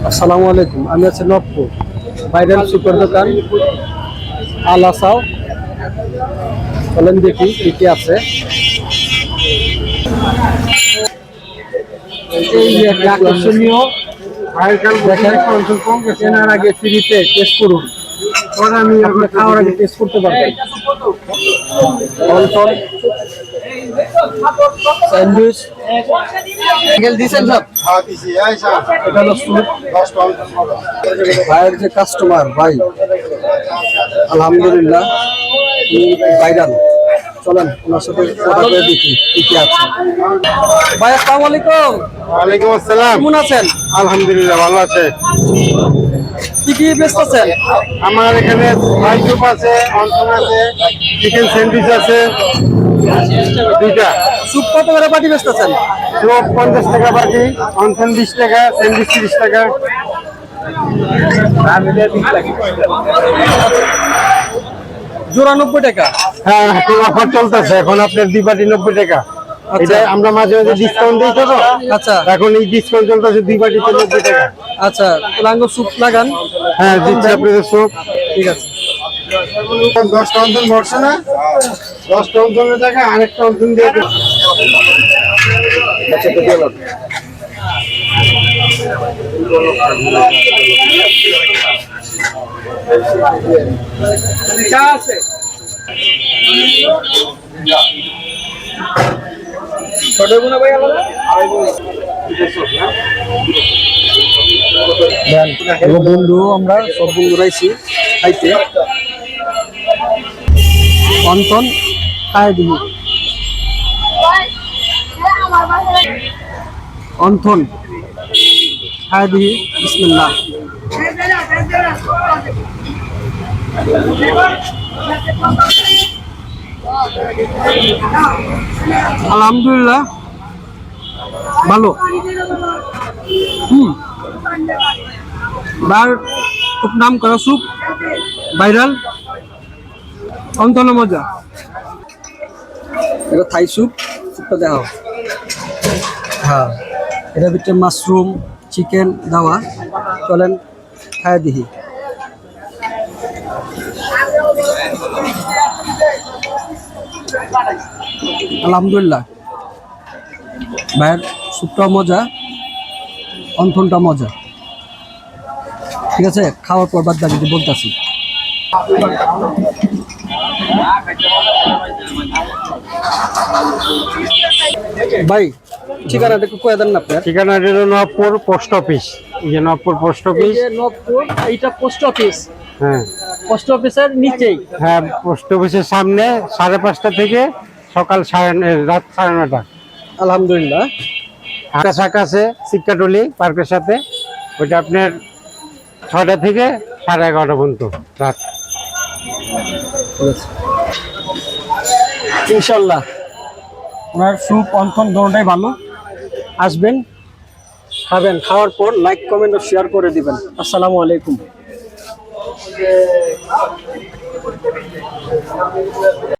আসসালামু আলাইকুম। আমি আছি নবপুর ভাইরাল সুপার দোকান আলাসাও। চলেন দেখি কি কি আছে। এই যে একটা আকর্ষণীয় দেখেন, কেনার আগে ফ্রিতে টেস্ট করুন। আমি আপনার খাওয়ার আগে টেস্ট করতে পারবেন। অঞ্চল স্যান্ডউইচ দিয়েছেন সব। এটা হলো স্যুপ। ভাইয়ের যে কাস্টমার ভাই, আলহামদুলিল্লাহ ভাইরাল। চলেন ওনার সাথে কথা বলে দেখি কি কি আছে। ভাই আসসালামু আলাইকুম। ওয়ালাইকুম আসসালাম। কেমন আছেন? আলহামদুলিল্লাহ ভালো আছে। কি কি বেচতেছেন? আমার এখানে ফ্রাই স্যুপ আছে, অনটন আছে, চিকেন স্যান্ডউইচ আছে, দুইটা। স্যুপ কত করে পাটি বেচতেছেন? স্যুপ 50 টাকা বাটি, অনটন 20 টাকা, স্যান্ডউইচ 30 টাকা। জোড়া 90 টাকা। হ্যাঁ, এখন অফার চলতেছে। এখন আপনার 2 বাটি 90 টাকা। এটা আমরা মাঝে মাঝে ডিসকাউন্ট দিই তো। আচ্ছা এখন এই ডিসকাউন্ট চলতেছে 2 বাটিতে 90 টাকা। আচ্ছা, লাঙ্গ স্যুপ লাগান। হ্যাঁ, দিচ্ছি আপনাদের স্যুপ। ঠিক আছে। 10টা অনটন ভরছে না? 10টা অনটনের টাকা আরেকটা অনটন দিয়ে দেব। আচ্ছা, তো দিয়ে দাও। চা আছে? ছোট গুনা ভাই আলাদা? বন্ধু, আমরা সব বন্ধুরা আইছি খাইতে। অন্তন খাই দিই। অন্থন খাই দিই। বিসমিল্লাহ। আলহামদুলিল্লাহ ভালো। বার খুব নাম করা স্যুপ, ভাইরাল। অন্তন মজা। এটা থাই স্যুপ। স্যুপটা দেখাও। হ্যাঁ, এটার ভিতরে মাশরুম, চিকেন দেওয়া। চলেন খাই দিই। আলহামদুলিল্লাহ ভাইয়ের স্যুপটা মজা, অন্থনটা মজা। ঠিক আছে, খাওয়ার পর বাদ বাকি বলতেছি। ভাই ঠিকানাটা একটু কয়ে দেন না আপনার। ঠিকানাটা হলো নবপুর পোস্ট অফিস। এই যে নবপুর পোস্ট অফিস। নবপুর, এইটা পোস্ট অফিস। হ্যাঁ, পোস্ট অফিসের নিচেই। হ্যাঁ, পোস্ট অফিসের সামনে 5:30 থেকে সকাল রাত 9:30। আলহামদুলিল্লাহ। আঁকা শাখা আছে সিক্কাটলি পার্কের সাথে। ওইটা আপনার 6টা থেকে 11:30 পর্যন্ত রাত। ইনশাল্লাহ ওনার স্যুপ অন্থন দোনোটাই ভালো। আসবেন, খাবেন, খাওয়ার পর লাইক কমেন্ট ও শেয়ার করে দিবেন। আসসালামু আলাইকুম।